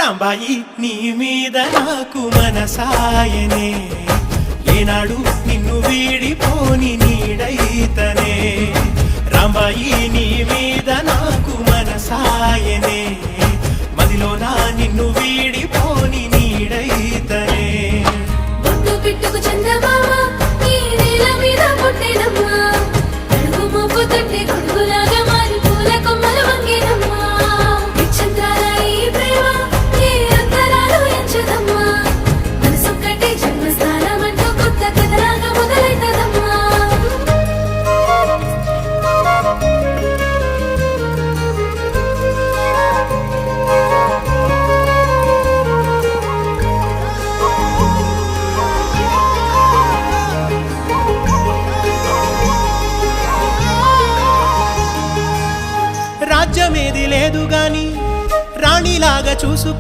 రాంబాయి నీ మీద నాకు మనసాయనే ఏనాడు నిన్ను వీడిపోని నీడైతనే రాంబాయి నీ మీద నాకు మనసాయనే మదిలోన నిన్ను వీడిపోని నీడైతనే బొట్టు పెట్టుకు చందమామ ఈ నేల మీద పుట్టినమ్మా అడుగు మోపు తొట్టి గొడుగులాగా మారి పూల కొమ్మలు వంగేనమ్మా విచిత్రాల ఈ ప్రేమ ఏ అంతరాలు ఎంచదమ్మా మనసొక్కటి జన్మస్థానం అంటూ కొత్త కథలాగా మొదలైతదమ్మా రాజ్యమేది లేదు గాని రాణిలాగా చూసుకు